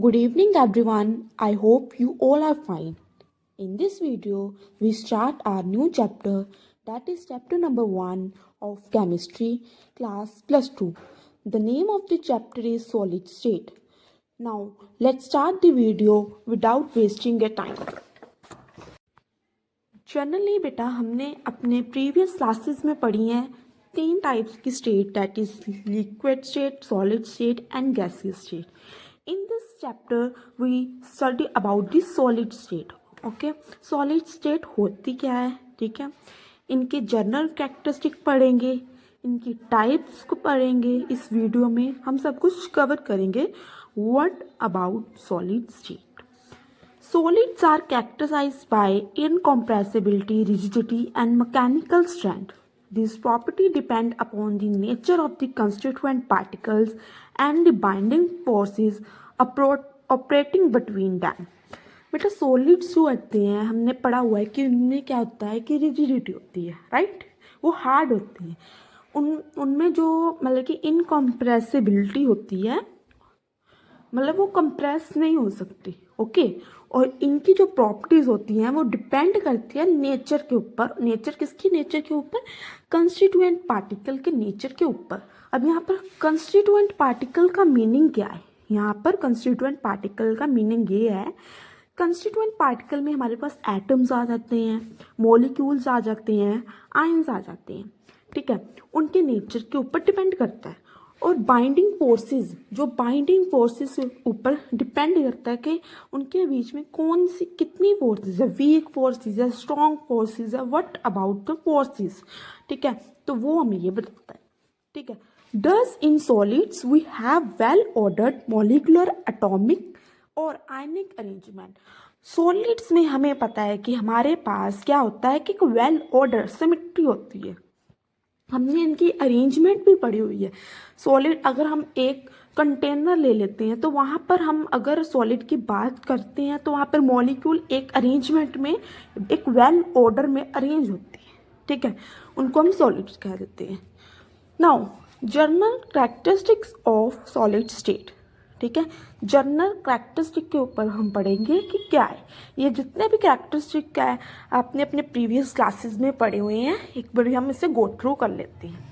Good evening, everyone. I hope you all are fine. In this video, we start our new chapter, that is chapter number 1 of chemistry, class plus 2. The name of the chapter is solid state. Now, let's start the video without wasting your time. Generally बेटा हमने अपने previous classes में पढ़ी हैं 3 types की state, that is liquid state, solid state and gaseous state. In this chapter we study about the solid state. Okay, solid state होती क्या है, ठीक है. इनके जनरल कैरेक्टरिस्टिक पढ़ेंगे, इनकी टाइप्स को पढ़ेंगे. इस वीडियो में हम सब कुछ कवर करेंगे. What about solid state? Solids are characterized by incompressibility, rigidity and mechanical strength. These properties depend upon the nature of the constituent particles and the binding forces operating between them. बेटा solids जो होते हैं हमने पढ़ा हुआ है कि उनमें क्या होता है कि रिजिडिटी होती है, राइट. वो हार्ड होती है. उनमें जो मतलब कि इनकम्प्रेसिबिलिटी होती है, मतलब वो कंप्रेस नहीं हो सकती. ओके. और इनकी जो प्रॉपर्टीज़ होती हैं वो डिपेंड करती है नेचर के ऊपर. नेचर किसकी? नेचर के ऊपर, कंस्टिट्यूएंट पार्टिकल के नेचर के ऊपर. अब यहाँ पर कंस्टिट्यूएंट पार्टिकल का मीनिंग क्या है? यहाँ पर कंस्टिट्यूएंट पार्टिकल का मीनिंग ये है, कंस्टिट्यूएंट पार्टिकल में हमारे पास एटम्स आ जाते हैं, मॉलिक्यूल्स आ जाते हैं, आयंस आ जाते हैं, ठीक है. उनके नेचर के ऊपर डिपेंड करता है. और बाइंडिंग फोर्सेस, जो बाइंडिंग फोर्सेस ऊपर डिपेंड करता है कि उनके बीच में कौन सी कितनी फोर्सेस है, वीक फोर्सेस है, स्ट्रॉन्ग फोर्सेस है, व्हाट अबाउट द फोर्सेस, ठीक है. तो वो हमें ये बताता है, ठीक है. Thus in solids we have well ordered molecular atomic और आयनिक अरेंजमेंट. सॉलिड्स में हमें पता है कि हमारे पास क्या होता है कि वेल ऑर्डर सिमेट्री होती है. हमने इनकी अरेंजमेंट भी पढ़ी हुई है. सॉलिड अगर हम एक कंटेनर ले लेते हैं तो वहाँ पर हम अगर सॉलिड की बात करते हैं तो वहाँ पर मॉलिक्यूल एक अरेंजमेंट में एक वेल ऑर्डर में अरेंज होती है, ठीक है. उनको हम सॉलिड्स कह देते हैं. Now general characteristics of solid state, ठीक है. जनरल कैरेक्टरिस्टिक के ऊपर हम पढ़ेंगे कि क्या है ये. जितने भी कैरेक्टरिस्टिक क्या है आपने अपने प्रीवियस क्लासेस में पढ़े हुए हैं, एक बार हम इसे गो थ्रू कर लेते हैं.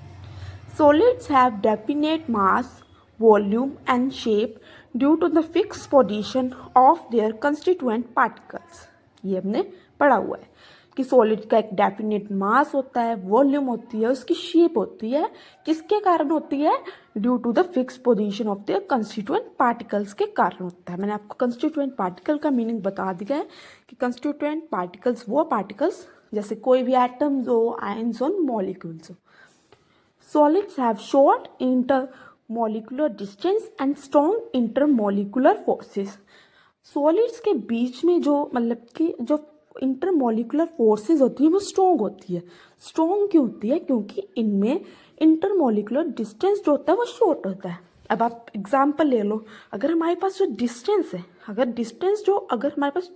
Solids have definite mass, volume and shape due to the fix position of their constituent particles. ये हमने पढ़ा हुआ है कि सॉलिड का एक डेफिनेट मास होता है, वॉल्यूम होती है, उसकी शेप होती है. किसके कारण होती है? Due to the fix position of the constituent particles के कारण होता है. मैंने आपको कंस्टिट्यूएंट पार्टिकल का मीनिंग बता दिया है कि कंस्टिट्यूएंट पार्टिकल्स वो पार्टिकल्स जैसे कोई भी एटम्स हो, आयंस हो, मॉलिक्यूल्स हो. Solids have short inter molecular distance and strong inter molecular forces. Solids के बीच में जो मतलब कि जो इंटरमोलिकुलर फोर्सेस होती है वो स्ट्रॉन्ग होती है. स्ट्रॉन्ग क्यों होती है? क्योंकि इनमें इंटरमोलिकुलर डिस्टेंस जो होता है वो शॉर्ट होता है. अब आप एग्जांपल ले लो, अगर हमारे पास जो डिस्टेंस है, अगर हमारे पास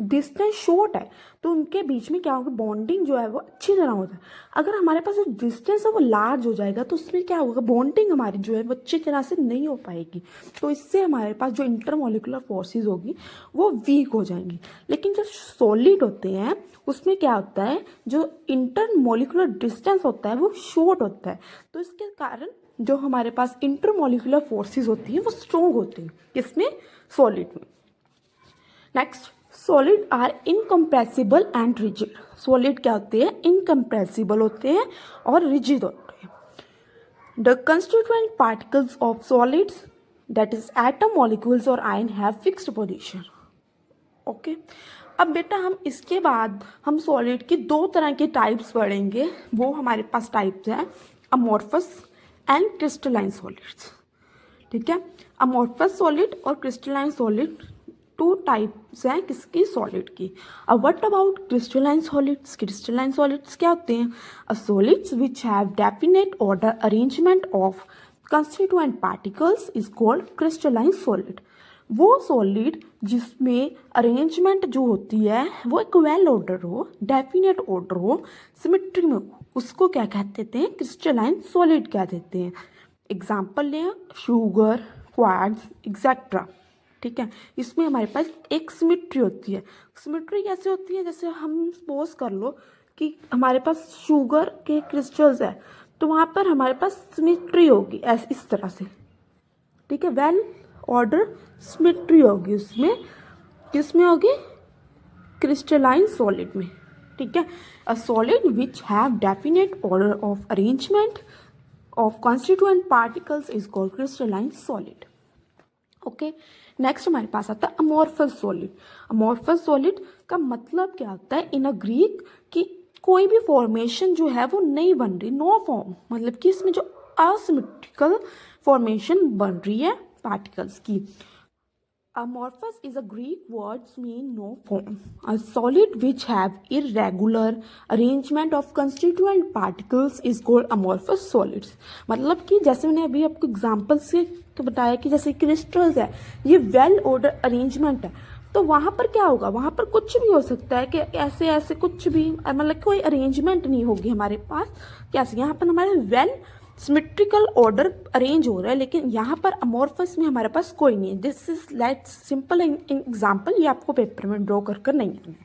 डिस्टेंस शॉर्ट है तो उनके बीच में क्या होगा, बॉन्डिंग जो है वो अच्छी तरह होता है. अगर हमारे पास जो डिस्टेंस है वो लार्ज हो जाएगा तो उसमें क्या होगा, बॉन्डिंग हमारी जो है वो अच्छी तरह से नहीं हो पाएगी. तो इससे हमारे पास जो इंटरमोलिकुलर फोर्सेस होगी वो वीक हो जाएंगी. लेकिन जो सॉलिड होते हैं उसमें क्या होता है, जो इंटरमोलिकुलर डिस्टेंस होता है वो शॉर्ट होता है. तो इसके कारण जो हमारे पास इंटरमोलिकुलर फोर्सेस होती हैं वो स्ट्रॉन्ग होती हैं. किसमें? सॉलिड में. Next, solid are incompressible and rigid. Solid क्या होते हैं? इनकम्प्रेसिबल होते हैं और रिजिड होते हैं. The constituent particles of solids that is atom, molecules और ion have fixed position. Okay. अब बेटा हम इसके बाद हम सॉलिड की 2 तरह के टाइप्स पढ़ेंगे. वो हमारे पास टाइप्स हैं अमोर्फस एंड क्रिस्टलाइन सॉलिड्स, ठीक है. अमोर्फस सॉलिड और क्रिस्टलाइन सॉलिड 2 टाइप्स हैं किसकी? सॉलिड की. अब what about crystalline solids? Crystalline solids क्या होते हैं? Solids which have definite order arrangement of constituent particles is called crystalline solid. वो सॉलिड जिसमें अरेंजमेंट जो होती है वो एक वेल ऑर्डर हो, डेफिनेट ऑर्डर हो, सिमेट्री में हो, उसको क्या कहते हैं? क्रिस्टलाइन सॉलिड कह देते हैं. एग्जाम्पल लें, शुगर, क्वार्ट्ज एक्सेट्रा. ठीक है। इसमें हमारे पास एक सिमिट्री होती है। सिमिट्री कैसे होती है, जैसे हम सपोज कर लो कि हमारे पास शुगर के क्रिस्टल्स है, तो वहाँ पर हमारे पास सिमिट्री होगी ऐसे इस तरह से, ठीक है। वेल ऑर्डर सिमिट्री होगी उसमें, किसमें होगी, क्रिस्टलाइन सॉलिड में, ठीक है। A solid which have definite order of arrangement of constituent particles is called crystalline solid. Okay, next हमारे पास आता है अमोर्फस सॉलिड। अमोर्फस सॉलिड का मतलब क्या होता है इन अ ग्रीक, कि कोई भी फॉर्मेशन जो है वो नहीं बन रही, नो फॉर्म, मतलब कि इसमें जो असिमेट्रिकल फॉर्मेशन बन रही है पार्टिकल्स की। Amorphous is a Greek word mean no form. A solid which have irregular arrangement of constituent particles is called amorphous solids. मतलब कि जैसे मैंने अभी आपको एग्जांपल से तो बताया कि जैसे क्रिस्टल्स है, ये वेल ऑर्डर अरेंजमेंट है, तो वहाँ पर क्या होगा, वहाँ पर कुछ भी हो सकता है कि ऐसे ऐसे कुछ भी, मतलब कोई अरेंजमेंट नहीं होगी हमारे पास। कैसे, यहाँ पर हमारे वेल सिमेट्रिकल ऑर्डर अरेंज हो रहा है, लेकिन यहाँ पर अमोर्फस में हमारे पास कोई नहीं है। This is let's simple example, ये आपको पेपर में ड्रॉ कर नहीं आना है।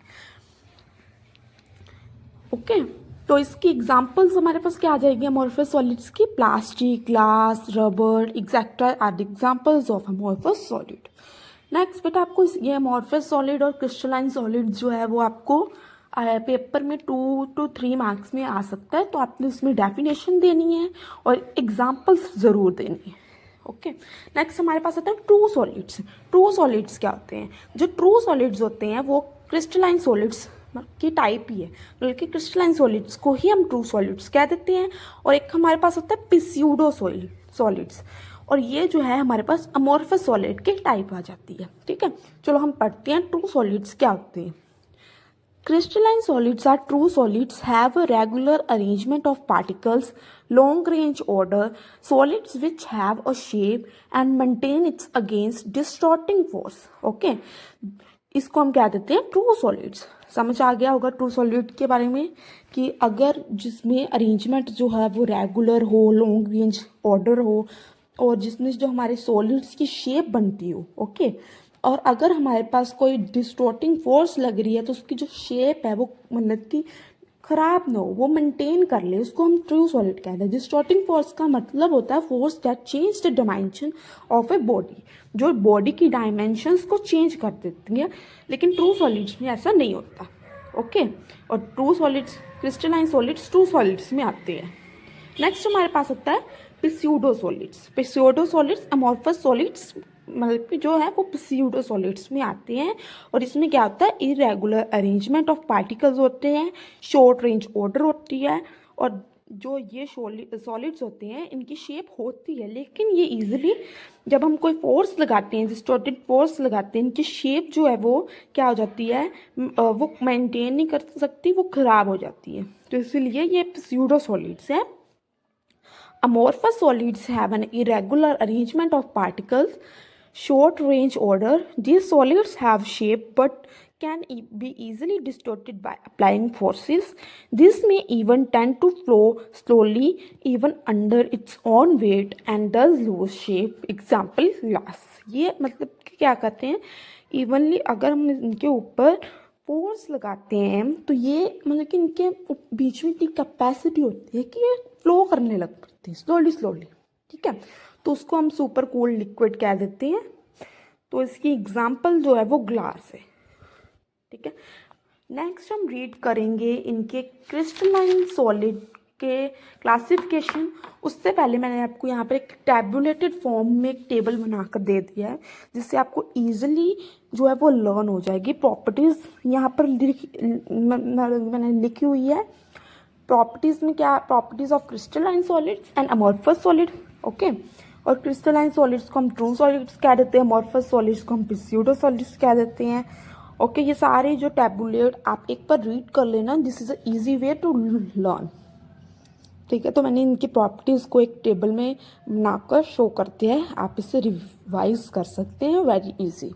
ओके, तो इसकी एग्जाम्पल्स हमारे पास क्या आ जाएगी अमोर्फस सॉलिड्स की, plastic, glass, rubber etcetera are the examples of amorphous solid. Next बेटा आपको ये अमोर्फस सॉलिड और क्रिस्टलाइन सॉलिड जो है वो आपको पेपर में 2 to 3 मार्क्स में आ सकता है, तो आपने उसमें डेफिनेशन देनी है और एग्जाम्पल्स ज़रूर देनी है। ओके, नेक्स्ट हमारे पास आता है ट्रू सॉलिड्स। ट्रू सॉलिड्स क्या होते हैं, जो ट्रू सॉलिड्स होते हैं वो क्रिस्टलाइन सॉलिड्स की टाइप ही है, बल्कि क्रिस्टलाइन सॉलिड्स को ही हम ट्रू सॉलिड्स कह देते हैं। और एक हमारे पास होता है पिस्यूडो सॉलिड्स, और ये जो है हमारे पास अमोर्फस सॉलिड के टाइप आ जाती है, ठीक है। चलो हम पढ़ते हैं ट्रू सॉलिड्स क्या होते हैं। Crystalline solids are true solids, have a regular arrangement of particles, long range order, solids which have a shape and maintain its against distorting force. Okay, इसको हम क्या देते हैं ट्रू सॉलिड्स। समझ आ गया होगा ट्रू सॉलिड के बारे में, कि अगर जिसमें अरेंजमेंट जो है वो रेगुलर हो, लॉन्ग रेंज ऑर्डर हो, और जिसमें जो हमारे सॉलिड्स की शेप बनती हो, ओके। और अगर हमारे पास कोई डिस्टॉर्टिंग फोर्स लग रही है तो उसकी जो शेप है वो मतलब कि खराब ना हो, वो मेंटेन कर ले, उसको हम ट्रू सॉलिड कहते हैं। डिस्टॉर्टिंग फोर्स का मतलब होता है force that change the dimension of a body, जो बॉडी की डायमेंशंस को चेंज कर देती है, लेकिन ट्रू सॉलिड्स में ऐसा नहीं होता। ओके, और true solids, crystalline solids true solids में आते हैं। नेक्स्ट हमारे पास होता है पिस्यूडो सॉलिड्स। पिस्यूडो सॉलिड्स अमोर्फस सॉलिड्स मतलब कि जो है वो पिस्यूडो सॉलिड्स में आते हैं, और इसमें क्या होता है इरेगुलर अरेंजमेंट ऑफ पार्टिकल्स होते हैं, शॉर्ट रेंज ऑर्डर होती है, और जो ये सॉलिड्स होते हैं इनकी शेप होती है, लेकिन ये इजीली जब हम कोई फोर्स लगाते हैं, डिस्टॉर्टेड फोर्स लगाते हैं, इनकी शेप जो है वो क्या हो जाती है, वो मेंटेन नहीं कर सकती, वो खराब हो जाती है, तो इसीलिए ये पिस्यूडो सॉलिड्स हैं। Amorphous solids have an irregular arrangement of particles, short range order. These solids have shape but can be easily distorted by applying forces. This may even tend to flow slowly even under its own weight and does lose shape. Example glass. ये मतलब क्या कहते हैं, evenly अगर हम इनके ऊपर force लगाते हैं तो ये मतलब कि इनके बीच में की कैपेसिटी होती है कि ये फ्लो करने लगती है स्लोली स्लोली, ठीक है। तो उसको हम सुपर कूल्ड लिक्विड कह देते हैं। तो इसकी एग्जांपल जो है वो ग्लास है, ठीक है। नेक्स्ट हम रीड करेंगे इनके क्रिस्टलाइन सॉलिड के क्लासिफिकेशन। उससे पहले मैंने आपको यहाँ पर एक टैबुलेटेड फॉर्म में एक टेबल बनाकर दे दिया है, जिससे आपको ईजिली जो है वो लर्न हो जाएगी। प्रॉपर्टीज़ यहाँ पर मैंने लिखी हुई है। प्रॉपर्टीज़ में क्या, properties of crystalline solids and amorphous solid, okay. और क्रिस्टलाइन सॉलिड्स को हम ट्रू सॉलिड्स कह देते हैं, अमोर्फस सॉलिड्स को हम पिस्यूडो सॉलिड्स कह देते हैं, ओके। ये सारे जो टैबुलेट आप एक बार रीड कर लेना, this is a easy way to learn, ठीक है। तो मैंने इनकी प्रॉपर्टीज़ को एक टेबल में बनाकर शो करते हैं, आप इसे रिवाइज कर सकते हैं, वेरी इजी।